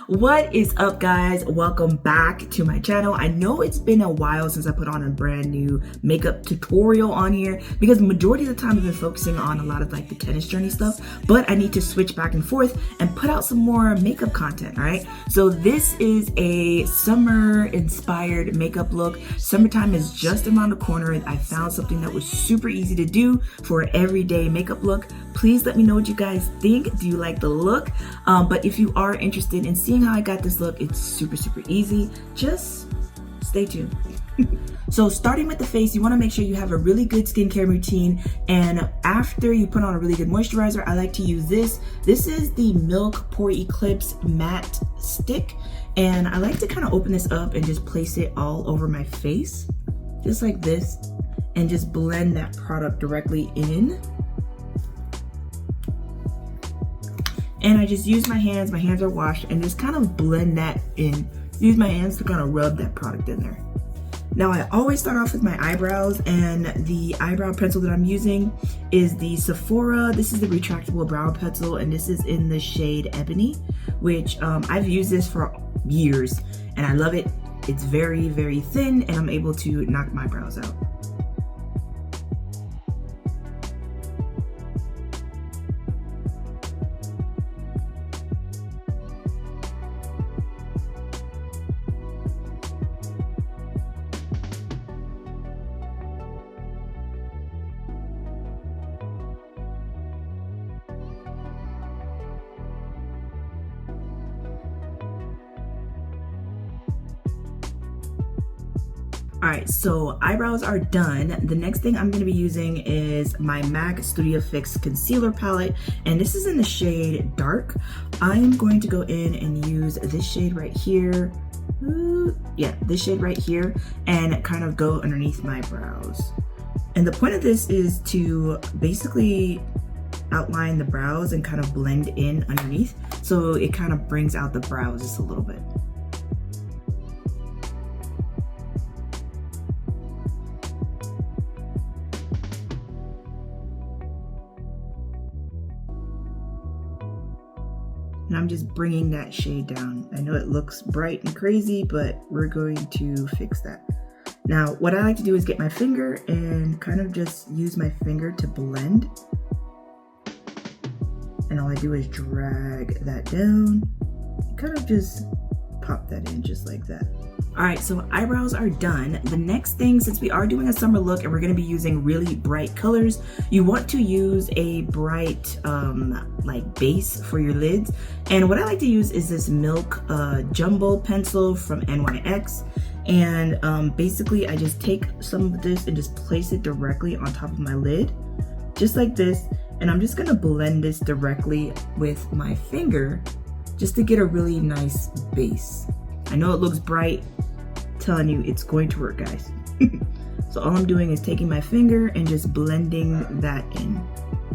What is up, guys? Welcome back to my channel. I know it's been a while since I put on a brand new makeup tutorial on here because the majority of the time I've been focusing on a lot of like the tennis journey stuff, but I need to switch back and forth and put out some more makeup content. All right, so this is a summer inspired makeup look. Summertime is just around the corner. I found something that was super easy to do for an everyday makeup look. Please let me know what you guys think. Do you like the look? But if you are interested in seeing how I got this look, it's super easy. Just stay tuned. So starting with the face, you want to make sure you have a really good skincare routine, and after you put on a really good moisturizer, I like to use this. This is the Milk Pore Eclipse matte stick, and I like to kind of open this up and just place it all over my face just like this and just blend that product directly in. And I just use my hands are washed, and just kind of blend that in. Use my hands to kind of rub that product in there. Now I always start off with my eyebrows, and the eyebrow pencil that I'm using is the Sephora. This is the retractable brow pencil, and this is in the shade Ebony, which I've used this for years, and I love it. It's very thin, and I'm able to knock my brows out. Alright, so eyebrows are done. The next thing I'm going to be using is my MAC Studio Fix Concealer Palette, and this is in the shade Dark. I am going to go in and use this shade right here. Yeah, this shade right here, and kind of go underneath my brows. And the point of this is to basically outline the brows and kind of blend in underneath, so it kind of brings out the brows just a little bit. And I'm just bringing that shade down. I know it looks bright and crazy, but we're going to fix that. Now, what I like to do is get my finger and kind of just use my finger to blend. And all I do is drag that down, kind of just pop that in just like that. Alright, so eyebrows are done. The next thing, since we are doing a summer look and we're going to be using really bright colors, you want to use a bright like base for your lids. And what I like to use is this Milk Jumbo pencil from NYX. And basically I just take some of this and just place it directly on top of my lid, just like this. And I'm just going to blend this directly with my finger just to get a really nice base. I know it looks bright, I'm telling you it's going to work, guys. So all I'm doing is taking my finger and just blending that in.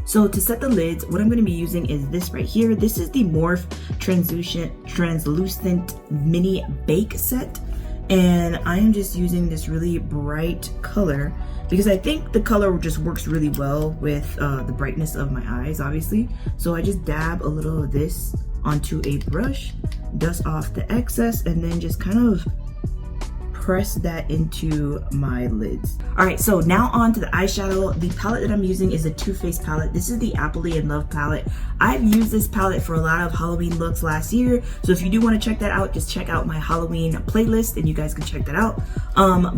So to set the lids, what I'm going to be using is this right here. This is the Morphe translucent mini bake set, and I am just using this really bright color because I think the color just works really well with the brightness of my eyes, obviously. So I just dab a little of this onto a brush, dust off the excess, and then just kind of press that into my lids. Alright, so now on to the eyeshadow. The palette that I'm using is a Too Faced palette. This is the Appley in Love palette. I've used this palette for a lot of Halloween looks last year, so if you do want to check that out, just check out my Halloween playlist and you guys can check that out.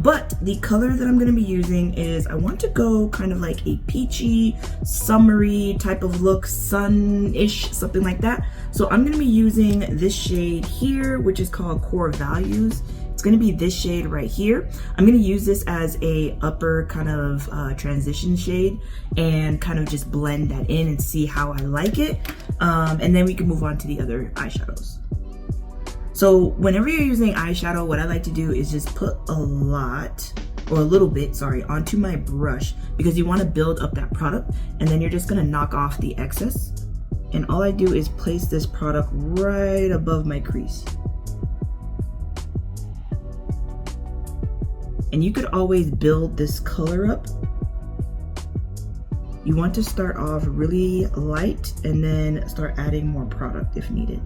But the color that I'm going to be using is, I want to go kind of like a peachy, summery type of look, sun-ish, something like that. So I'm going to be using this shade here, which is called Core Values. It's going to be this shade right here. I'm going to use this as a upper kind of transition shade and kind of just blend that in and see how I like it. And then we can move on to the other eyeshadows. So whenever you're using eyeshadow, what I like to do is just put a lot, or a little bit, sorry, onto my brush, because you want to build up that product, and then you're just going to knock off the excess. And all I do is place this product right above my crease. And you could always build this color up. You want to start off really light and then start adding more product if needed.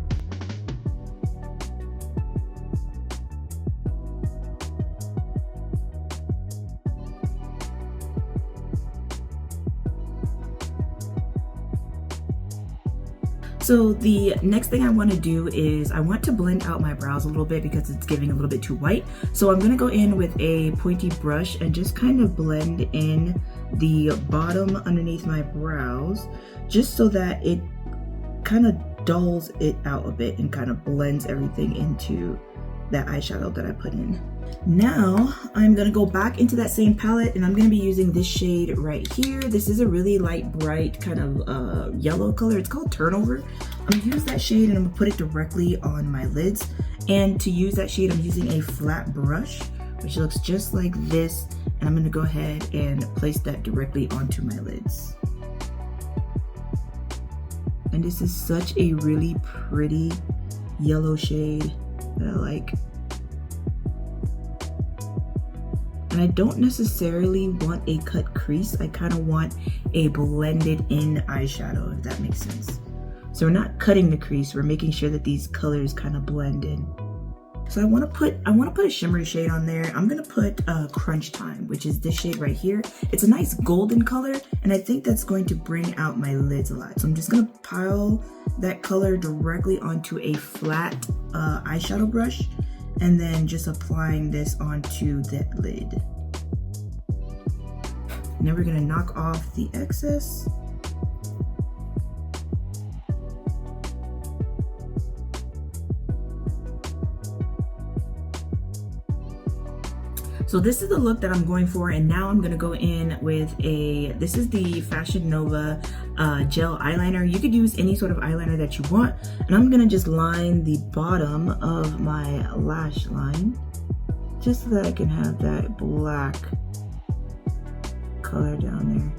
So the next thing I want to do is I want to blend out my brows a little bit because it's giving a little bit too white. So I'm going to go in with a pointy brush and just kind of blend in the bottom underneath my brows, just so that it kind of dulls it out a bit and kind of blends everything into that eyeshadow that I put in. Now I'm gonna go back into that same palette and I'm gonna be using this shade right here. This is a really light, bright kind of yellow color. It's called Turnover. I'm gonna use that shade and I'm gonna put it directly on my lids. And to use that shade, I'm using a flat brush, which looks just like this. And I'm gonna go ahead and place that directly onto my lids. And this is such a really pretty yellow shade that I like. And I don't necessarily want a cut crease. I kind of want a blended in eyeshadow, if that makes sense. So we're not cutting the crease, we're making sure that these colors kind of blend in. So I want to put a shimmery shade on there. I'm gonna put Crunch Time, which is this shade right here. It's a nice golden color, and I think that's going to bring out my lids a lot. So I'm just gonna pile that color directly onto a flat eyeshadow brush, and then just applying this onto that lid. Now we're gonna knock off the excess. So this is the look that I'm going for, and now I'm gonna go in with this is the Fashion Nova gel eyeliner. You could use any sort of eyeliner that you want, and I'm gonna just line the bottom of my lash line just so that I can have that black color down there.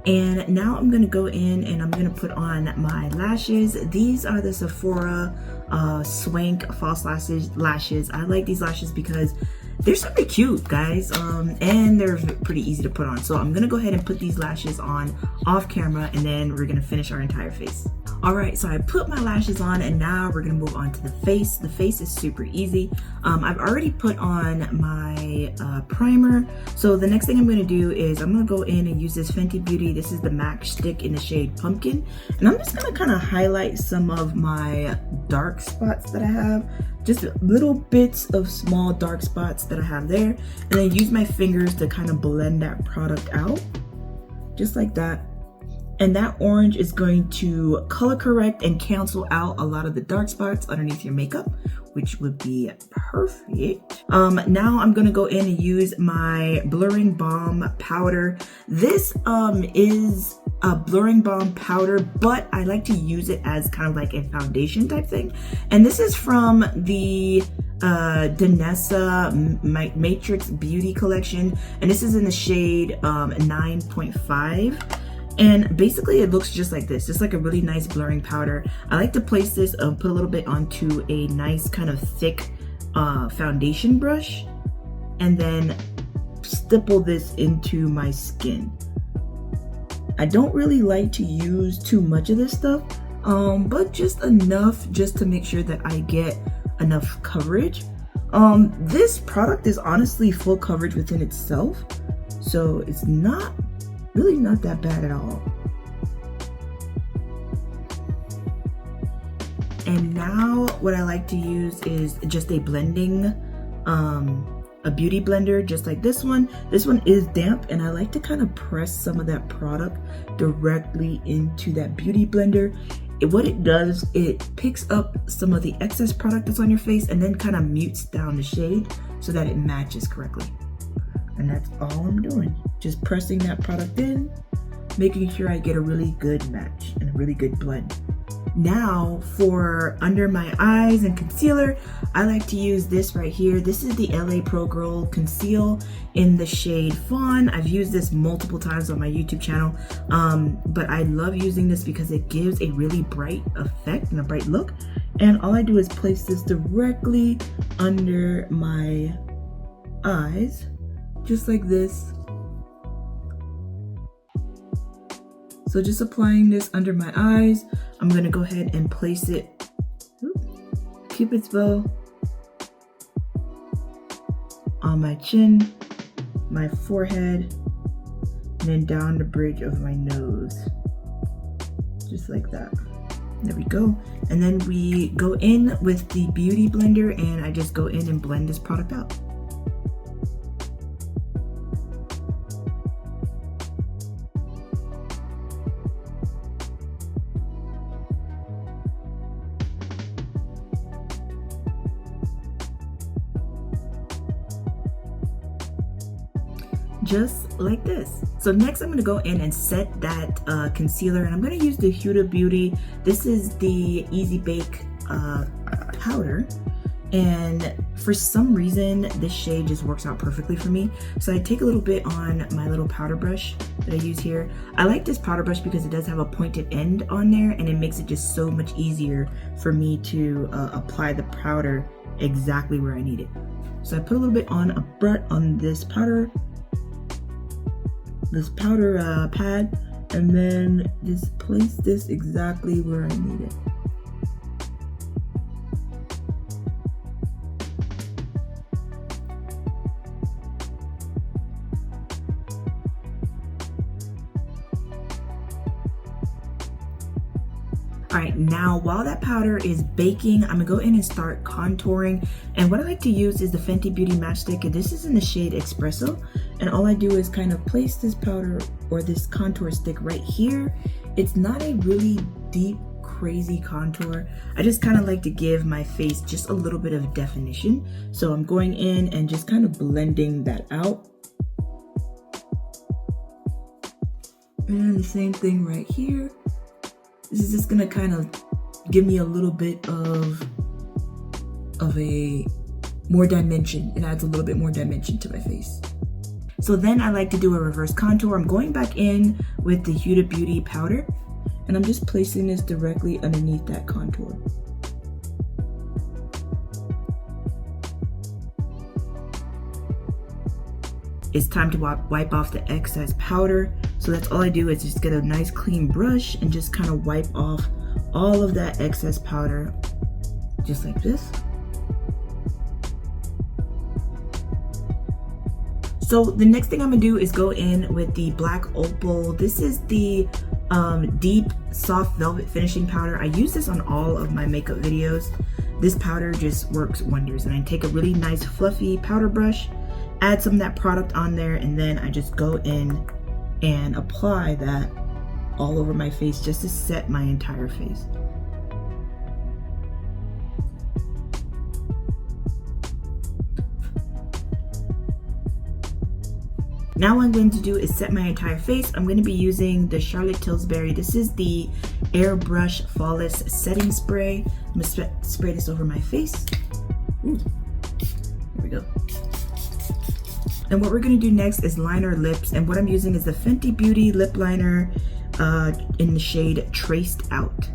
And now I'm gonna go in and I'm gonna put on my lashes. These are the Sephora Swank false lashes. I like these lashes because they're super cute, guys, and they're pretty easy to put on. So I'm gonna go ahead and put these lashes on off camera, and then we're gonna finish our entire face. All right, so I put my lashes on, and now we're gonna move on to the face. The face is super easy. I've already put on my primer. So the next thing I'm gonna do is I'm gonna go in and use this Fenty Beauty. This is the MAC stick in the shade Pumpkin. And I'm just gonna kind of highlight some of my dark spots that I have. Just little bits of small dark spots that I have there. And then use my fingers to kind of blend that product out. Just like that. And that orange is going to color correct and cancel out a lot of the dark spots underneath your makeup, which would be perfect. Now I'm gonna go in and use my Blurring Balm powder. This is a Blurring Balm powder, but I like to use it as kind of like a foundation type thing. And this is from the Danessa Matrix Beauty Collection. And this is in the shade 9.5. And basically it looks just like this, just like a really nice blurring powder. I like to place this, put a little bit onto a nice kind of thick foundation brush, and then stipple this into my skin. I don't really like to use too much of this stuff, but just enough just to make sure that I get enough coverage. This product is honestly full coverage within itself, so it's really not that bad at all. And now what I like to use is just a blending, a beauty blender, just like this one. This one is damp, and I like to kind of press some of that product directly into that beauty blender. What it does, it picks up some of the excess product that's on your face and then kind of mutes down the shade so that it matches correctly. And that's all I'm doing. Just pressing that product in, making sure I get a really good match and a really good blend. Now for under my eyes and concealer, I like to use this right here. This is the LA ProGirl Conceal in the shade Fawn. I've used this multiple times on my YouTube channel, but I love using this because it gives a really bright effect and a bright look. And all I do is place this directly under my eyes, just like this. So just applying this under my eyes, I'm gonna go ahead and place it. Oops. Cupid's bow on my chin, my forehead, and then down the bridge of my nose. Just like that. There we go. And then we go in with the Beauty Blender and I just go in and blend this product out. Just like this. So next I'm going to go in and set that concealer, and I'm going to use the Huda Beauty. This is the Easy Bake powder, and for some reason this shade just works out perfectly for me. So I take a little bit on my little powder brush that I use here. I like this powder brush because it does have a pointed end on there, and it makes it just so much easier for me to apply the powder exactly where I need it. So I put a little bit on this powder pad, and then just place this exactly where I need it. Alright, now while that powder is baking, I'm gonna go in and start contouring. And what I like to use is the Fenty Beauty Matchstick, and this is in the shade Espresso. And all I do is kind of place this powder or this contour stick right here. It's not a really deep, crazy contour. I just kind of like to give my face just a little bit of definition. So I'm going in and just kind of blending that out. And the same thing right here. This is just gonna kind of give me a little bit of a more dimension. It adds a little bit more dimension to my face. So then I like to do a reverse contour. I'm going back in with the Huda Beauty powder, and I'm just placing this directly underneath that contour. It's time to wipe off the excess powder. So that's all I do is just get a nice clean brush and just kind of wipe off all of that excess powder, just like this. So the next thing I'm gonna do is go in with the black Opal. This is the deep soft velvet finishing powder. I use this on all of my makeup videos. This powder just works wonders. And I take a really nice fluffy powder brush, add some of that product on there, and then I just go in and apply that all over my face just to set my entire face. Now what I'm going to do is set my entire face. I'm going to be using the Charlotte Tilbury. This is the Airbrush Flawless Setting Spray. I'm going to spray this over my face. Ooh. There we go. And what we're going to do next is line our lips. And what I'm using is the Fenty Beauty lip liner in the shade Traced Out.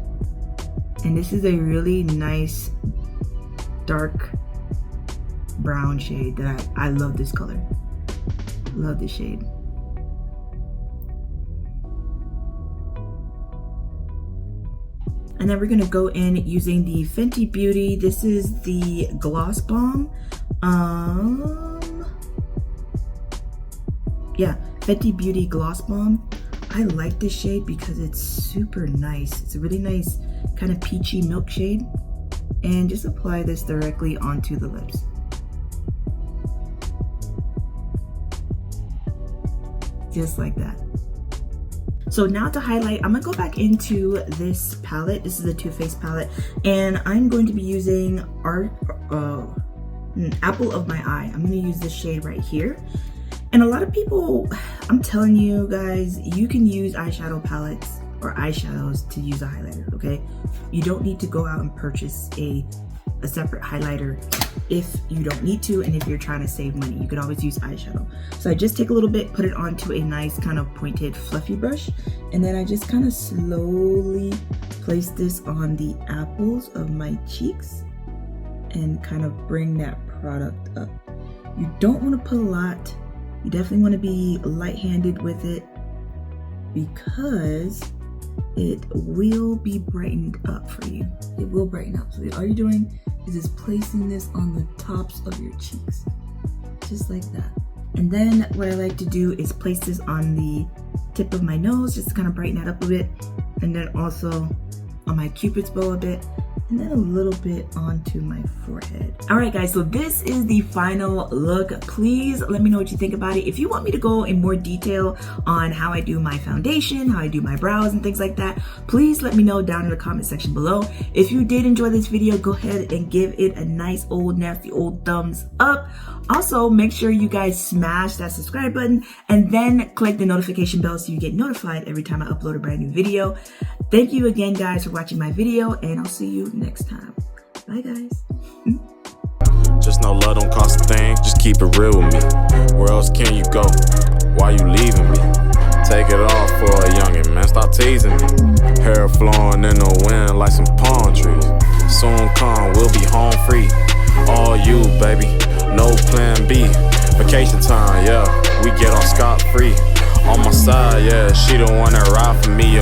And this is a really nice dark brown shade that I love this color. Love this shade. And then we're gonna go in using the Fenty Beauty. This is the Gloss Balm. Yeah, Fenty Beauty Gloss Balm. I like this shade because it's super nice. It's a really nice kind of peachy milk shade. And just apply this directly onto the lips. Just like that. So now to highlight, I'm gonna go back into this palette. This is a Too Faced palette, and I'm going to be using Apple of My Eye. I'm gonna use this shade right here. And a lot of people, I'm telling you guys, you can use eyeshadow palettes or eyeshadows to use a highlighter, okay? You don't need to go out and purchase a separate highlighter if you don't need to, and if you're trying to save money. You could always use eyeshadow. So I just take a little bit, put it onto a nice kind of pointed fluffy brush, and then I just kind of slowly place this on the apples of my cheeks and kind of bring that product up. You don't want to put a lot. You definitely want to be light-handed with it because it will be brightened up for you. It will brighten up. So all you're doing is just placing this on the tops of your cheeks, just like that. And then what I like to do is place this on the tip of my nose, just to kind of brighten that up a bit. And then also on my Cupid's bow a bit, and then a little bit onto my forehead. All right guys, so this is the final look. Please let me know what you think about it. If you want me to go in more detail on how I do my foundation, how I do my brows and things like that, please let me know down in the comment section below. If you did enjoy this video, go ahead and give it a nice old nasty old thumbs up. Also, make sure you guys smash that subscribe button and then click the notification bell so you get notified every time I upload a brand new video. Thank you again guys for watching my video, and I'll see you next time. Bye guys. Just know love don't cost a thing, just keep it real with me. Where else can you go? Why you leaving me? Take it off for a youngin', man, stop teasing me. Hair flowing in the wind like some palm trees. Soon come, we'll be home free. All you, baby, no plan B. Vacation time, yeah, we get off scot-free. On my side, yeah, she the one that ride for me.